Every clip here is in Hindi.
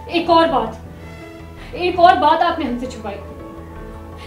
एक और बात आपने हमसे छुपाई।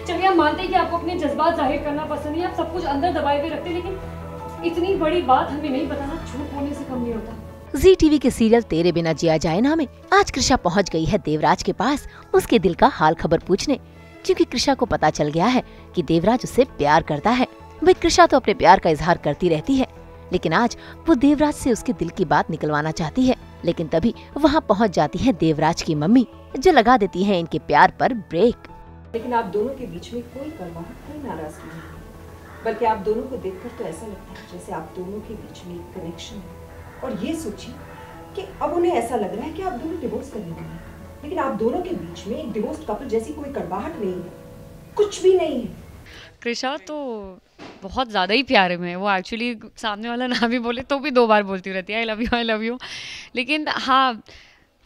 चलिए हम मानते हैं कि आपको अपने जज्बात जाहिर करना पसंद है, आप सब कुछ अंदर दबाए हुए रखते हैं, लेकिन इतनी बड़ी बात हमें नहीं बताना झूठ बोलने से कम नहीं होता। जी टीवी के सीरियल तेरे बिना जिया जाए ना में आज कृषा पहुंच गई है देवराज के पास उसके दिल का हाल खबर पूछने, क्योंकि कृषा को पता चल गया है कि देवराज उससे प्यार करता है। भाई कृषा तो अपने प्यार का इजहार करती रहती है, लेकिन आज वो देवराज से उसके दिल की बात निकलवाना चाहती है। लेकिन तभी वहाँ पहुँच जाती है देवराज की मम्मी, जो लगा देती है इनके प्यार पर ब्रेक। लेकिन आप दोनों के बीच में कोई कड़वाहट, कोई नाराजगी नहीं, बल्कि आप दोनों को देखकर तो ऐसा लगता है जैसे आप दोनों के बीच में एक कनेक्शन है। और ये सोचिए कि अब उन्हें ऐसा लग रहा है कि आप दोनों डिवोर्स करने वाले हैं, लेकिन आप दोनों के बीच में एक डिवोर्स कपल जैसी कोई कड़वाहट नहीं है, कुछ भी नहीं है। कृषा तो बहुत ज़्यादा ही प्यारे में है, वो एक्चुअली सामने वाला ना भी बोले तो भी 2 बार बोलती रहती है आई लव यू। लेकिन हाँ,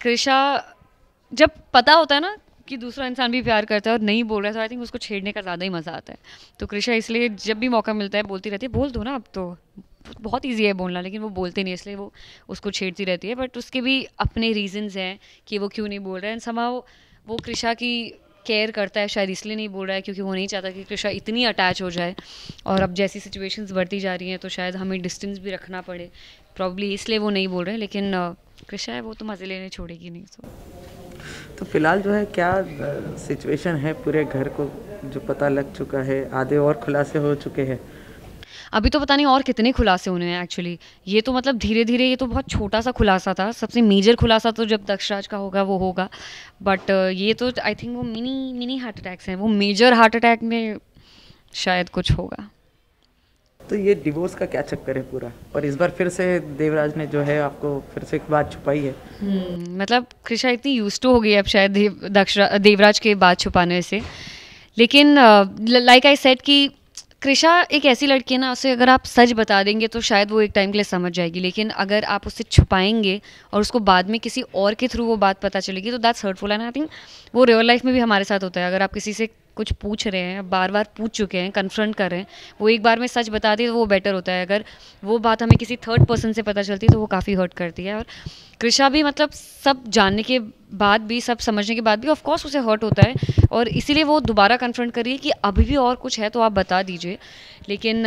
कृषा जब पता होता है ना कि दूसरा इंसान भी प्यार करता है और नहीं बोल रहा है, तो आई थिंक उसको छेड़ने का ज़्यादा ही मज़ा आता है। तो कृषा इसलिए जब भी मौका मिलता है बोलती रहती है, बोल दो ना अब तो, बहुत ईजी है बोलना, लेकिन वो बोलते नहीं, इसलिए वो उसको छेड़ती रहती है। बट उसके भी अपने रीजंस हैं कि वो क्यों नहीं बोल रहा है। एंड समहाउ वो कृषा की केयर करता है, शायद इसलिए नहीं बोल रहा है क्योंकि वो नहीं चाहता कि कृषा इतनी अटैच हो जाए। और अब जैसी सिचुएशंस बढ़ती जा रही हैं तो शायद हमें डिस्टेंस भी रखना पड़े, प्रॉब्ली इसलिए वो नहीं बोल रहे हैं। लेकिन कृषा है वो तो मज़े लेने छोड़ेगी नहीं। तो फिलहाल जो है क्या सिचुएशन है, पूरे घर को जो पता लग चुका है, आधे और खुलासे हो चुके हैं? अभी तो पता नहीं और कितने खुलासे होने हैं एक्चुअली। ये तो मतलब धीरे धीरे, ये तो बहुत छोटा सा खुलासा था। सबसे मेजर खुलासा तो जब दक्षराज का होगा वो होगा, बट ये तो आई थिंक वो मिनी हार्ट अटैक्स हैं, वो मेजर हार्ट अटैक में शायद कुछ होगा। तो ये डिवोर्स का क्या चक्कर है पूरा, और इस बार फिर से देवराज ने जो है आपको फिर से एक बात छुपाई है? मतलब कृषा इतनी यूज्ड टू हो गई है अब शायद देवराज के बात छुपाने से। लेकिन लाइक आई सेड कि कृषा एक ऐसी लड़की है ना, उसे अगर आप सच बता देंगे तो शायद वो एक टाइम के लिए समझ जाएगी, लेकिन अगर आप उससे छुपाएंगे और उसको बाद में किसी और के थ्रू वो बात पता चलेगी तो that's hurtful. And I think वो रियल लाइफ में भी हमारे साथ होता है। अगर आप किसी से कुछ पूछ रहे हैं, बार बार पूछ चुके हैं, कन्फ्रंट कर रहे हैं, वो एक बार में सच बता दी तो वो बेटर होता है। अगर वो बात हमें किसी थर्ड पर्सन से पता चलती है तो वो काफ़ी हर्ट करती है। और कृषा भी मतलब सब जानने के बाद भी, सब समझने के बाद भी ऑफ कोर्स उसे हर्ट होता है, और इसीलिए वो दोबारा कन्फ्रंट कर रही है कि अभी भी और कुछ है तो आप बता दीजिए। लेकिन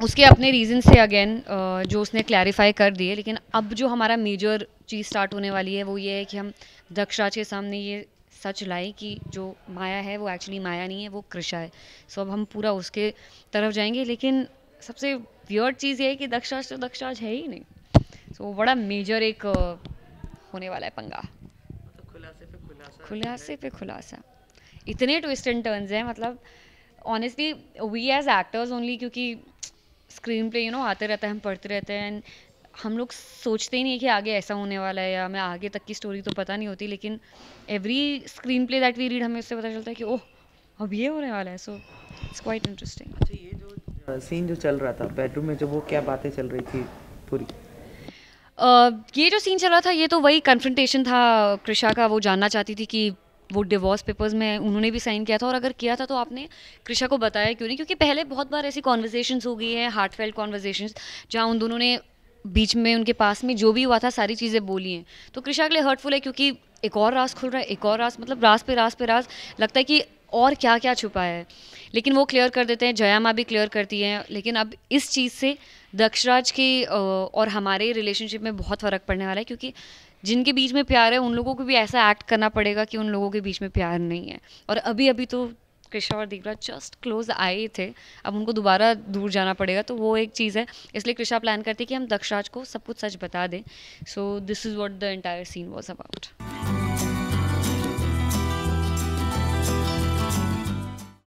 उसके अपने रीज़न से अगेन जो उसने क्लैरिफाई कर दिए। लेकिन अब जो हमारा मेजर चीज़ स्टार्ट होने वाली है वो ये है कि हम दक्षराज के सामने ये सच लाए कि जो माया है वो एक्चुअली माया नहीं है, वो कृषा है। सो अब हम पूरा उसके तरफ जाएंगे। लेकिन सबसे वियर्ड चीज़ ये है कि दक्षराज तो दक्षराज है ही नहीं। सो बड़ा मेजर एक होने वाला है पंगा। खुलासे पे खुलासा, इतने ट्विस्ट एंड टर्न्स हैं, मतलब honestly we as actors only, क्योंकि स्क्रीन प्ले आते रहता है, हम पढ़ते रहते हैं, हम लोग सोचते ही नहीं है कि आगे ऐसा होने वाला है, या हमें आगे तक की स्टोरी तो पता नहीं होती। लेकिन every screenplay that we read हमें उससे पता चलता है कि ओह अब ये होने वाला है। So it's quite interesting. अच्छा, ये जो सीन जो चल रहा था बेडरूम में, जो वो क्या बातें चल रही थी पूरी? ये जो सीन चल रहा था ये तो वही कन्फ्रंटेशन था कृषा का। वो जानना चाहती थी कि वो डिवोर्स पेपर्स में उन्होंने भी साइन किया था, और अगर किया था तो आपने कृषा को बताया क्यों नहीं। क्योंकि पहले बहुत बार ऐसी कॉन्वर्जेशंस हो गई हैं, हार्टफेल्ट कॉन्वर्जेशंस, जहाँ उन दोनों ने बीच में उनके पास में जो भी हुआ था सारी चीज़ें बोली हैं। तो कृषा के लिए हर्टफुल है, क्योंकि एक और राज खुल रहा है, एक और राज, मतलब राज पे राज पे राज, लगता है कि और क्या क्या छुपा है। लेकिन वो क्लियर कर देते हैं, जया माँ भी क्लियर करती हैं। लेकिन अब इस चीज़ से दक्षराज के और हमारे रिलेशनशिप में बहुत फ़र्क पड़ने वाला है, क्योंकि जिनके बीच में प्यार है उन लोगों को भी ऐसा एक्ट करना पड़ेगा कि उन लोगों के बीच में प्यार नहीं है। और अभी अभी तो कृषा और देवराज जस्ट क्लोज आए थे, अब उनको दोबारा दूर जाना पड़ेगा, तो वो एक चीज़ है। इसलिए कृषा प्लान करती है कि हम दक्षराज को सब कुछ सच बता दें। So this is what the entire scene was about.